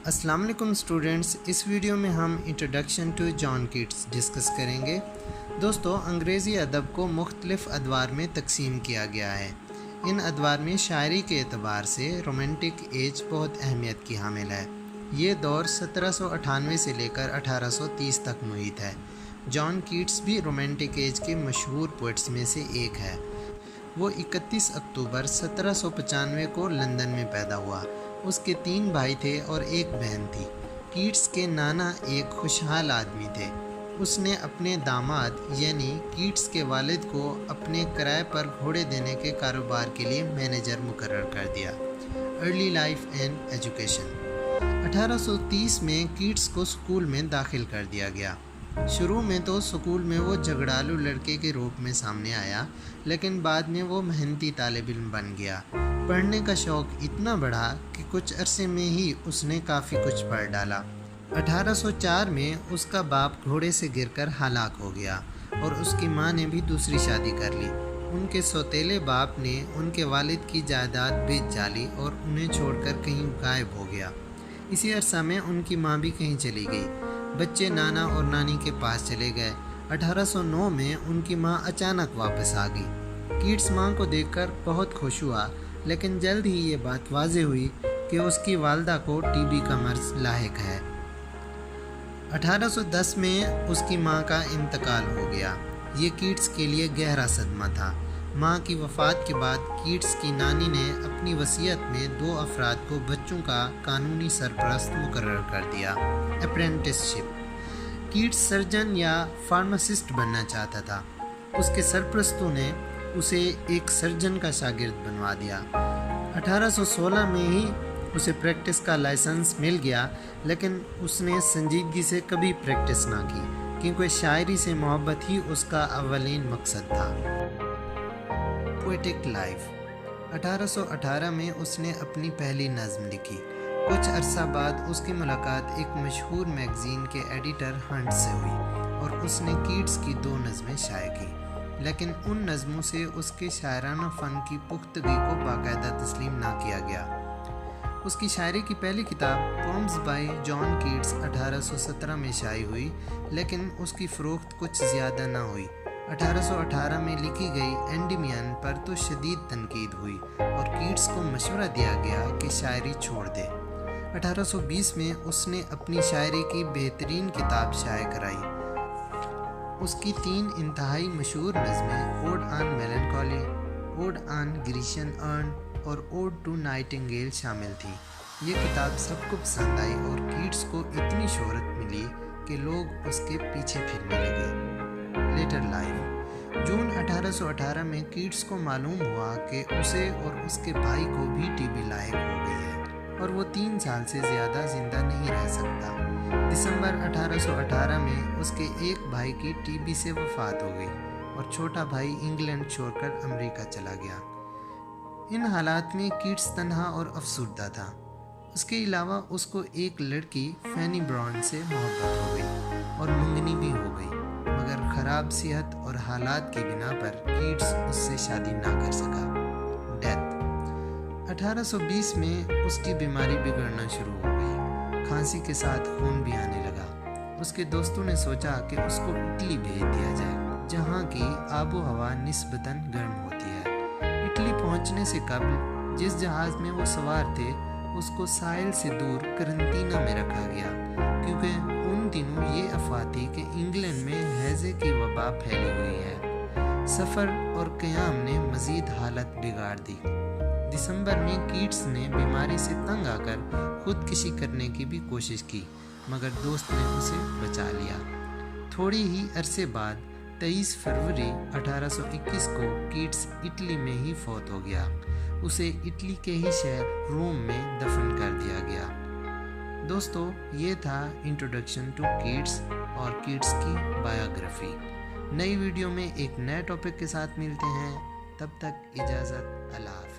السلام علیکم اسٹوڈنٹس، اس ویڈیو میں ہم introduction to John Keats discuss کریں گے۔ دوستو، انگریزی ادب کو مختلف ادوار میں تقسیم کیا گیا ہے۔ ان ادوار میں شاعری کے اعتبار سے رومانٹک ایج بہت اہمیت کی حامل ہے۔ یہ دور 1798 سے لے کر 1830 تک محیط ہے۔ جان کیٹس بھی رومانٹک ایج کے مشہور پوئٹس میں سے ایک ہے۔ وہ 31 اکتوبر 1795 کو لندن میں پیدا ہوا۔ اس کے 3 بھائی تھے اور ایک بہن تھی۔ کیٹس کے نانا ایک خوشحال آدمی تھے۔ اس نے اپنے داماد یعنی کیٹس کے والد کو اپنے کرائے پر گھوڑے دینے کے کاروبار کے لیے مینیجر مقرر کر دیا۔ Early life and education. 1830 میں کیٹس کو اسکول میں داخل کر دیا گیا۔ شروع میں تو اسکول میں وہ جھگڑالو لڑکے کے روپ میں سامنے آیا، لیکن بعد میں وہ محنتی طالب علم بن گیا۔ پڑھنے کا شوق اتنا بڑھا کہ کچھ عرصے میں ہی اس نے کافی کچھ پڑھ ڈالا۔ 1804 میں اس کا باپ گھوڑے سے گر کر ہلاک ہو گیا اور اس کی ماں نے بھی دوسری شادی کر لی۔ ان کے سوتیلے باپ نے ان کے والد کی جائیداد بیچ ڈالی اور انہیں چھوڑ کر کہیں غائب ہو گیا۔ اسی عرصہ میں ان کی ماں بھی کہیں چلی گئی۔ بچے نانا اور نانی کے پاس چلے گئے۔ 1809 میں ان کی ماں اچانک واپس آ گئی۔ کیٹس ماں کو دیکھ کر بہت خوش ہوا، لیکن جلد ہی یہ بات واضح ہوئی کہ اس کی والدہ کو ٹی بی کا مرض لاحق ہے۔ 1810 میں اس کی ماں کا انتقال ہو گیا۔ یہ کیٹس کے لیے گہرا صدمہ تھا۔ ماں کی وفات کے بعد کیٹس کی نانی نے اپنی وصیت میں 2 افراد کو بچوں کا قانونی سرپرست مقرر کر دیا۔ اپرینٹس شپ۔ کیٹس سرجن یا فارماسسٹ بننا چاہتا تھا۔ اس کے سرپرستوں نے اسے ایک سرجن کا شاگرد بنوا دیا۔ 1816 میں ہی اسے پریکٹس کا لائسنس مل گیا، لیکن اس نے سنجیدگی سے کبھی پریکٹس نہ کی، کیونکہ شاعری سے محبت ہی اس کا اولین مقصد تھا۔ Poetic life. 1818 میں اس نے اپنی پہلی نظم لکھی۔ کچھ عرصہ بعد اس کی ملاقات ایک مشہور میگزین کے ایڈیٹر ہنٹ سے ہوئی اور اس نے کیٹس کی 2 نظمیں شائع کی، لیکن ان نظموں سے اس کے شاعرانہ فن کی پختگی کو باقاعدہ تسلیم نہ کیا گیا۔ اس کی شاعری کی پہلی کتاب پوئمز بائی جان کیٹس 1817 میں شائع ہوئی، لیکن اس کی فروخت کچھ زیادہ نہ ہوئی۔ 1818 میں لکھی گئی اینڈیمین پر تو شدید تنقید ہوئی اور کیٹس کو مشورہ دیا گیا کہ شاعری چھوڑ دے۔ 1820 میں اس نے اپنی شاعری کی بہترین کتاب شائع کرائی۔ اس کی 3 انتہائی مشہور نظمیں اوڈ آن میلنکولی، اوڈ آن گریشین ارن اور اوڈ ٹو نائٹنگیل شامل تھیں۔ یہ کتاب سب کو پسند آئی اور کیٹس کو اتنی شہرت ملی کہ لوگ اس کے پیچھے پھرنے لگے۔ Later life. جون 1818 میں کیٹس کو معلوم ہوا کہ اسے اور اس کے بھائی کو بھی ٹی بی لاحق ہو گئی ہے اور وہ 3 سال سے زیادہ زندہ نہیں رہ سکتا۔ دسمبر 1818 میں اس کے ایک بھائی کی ٹی بی سے وفات ہو گئی اور چھوٹا بھائی انگلینڈ چھوڑ کر امریکہ چلا گیا۔ ان حالات میں کیٹس تنہا اور افسردہ تھا۔ اس کے علاوہ اس کو ایک لڑکی فینی براؤن سے محبت ہو گئی اور منگنی بھی ہو گئی، مگر خراب صحت اور حالات کی بنا پر کیٹس اس سے شادی نہ کر سکا۔ ڈیتھ۔ 1820 میں اس کی بیماری بگڑنا شروع ہو گئی۔ کھانسی کے ساتھ خون بھی آنے لگا۔ اس کے دوستوں نے سوچا کہ اس کو اٹلی بھیج دیا جائے، جہاں کی آب و ہوا نسبتاً گرم ہوتی ہے۔ اٹلی پہنچنے سے قبل جس جہاز میں وہ سوار تھے، اس کو ساحل سے دور قرنطینہ میں رکھا گیا، کیونکہ ان دنوں یہ افواہ تھی کہ انگلینڈ میں ہیضے کی وبا پھیلی ہوئی ہے۔ سفر اور قیام نے مزید حالت بگاڑ دی۔ دسمبر میں کیٹس نے بیماری سے تنگ آ کر خودکشی کرنے کی بھی کوشش کی، مگر دوست نے اسے بچا لیا۔ تھوڑی ہی عرصے بعد 23 فروری 1821 کو کیٹس اٹلی میں ہی فوت ہو گیا۔ اسے اٹلی کے ہی شہر روم میں دفن کر دیا گیا۔ دوستو، یہ تھا انٹروڈکشن ٹو کیٹس اور کیٹس کی بایوگرافی۔ نئی ویڈیو میں ایک نئے ٹاپک کے ساتھ ملتے ہیں، تب تک اجازت، اللہ حافظ۔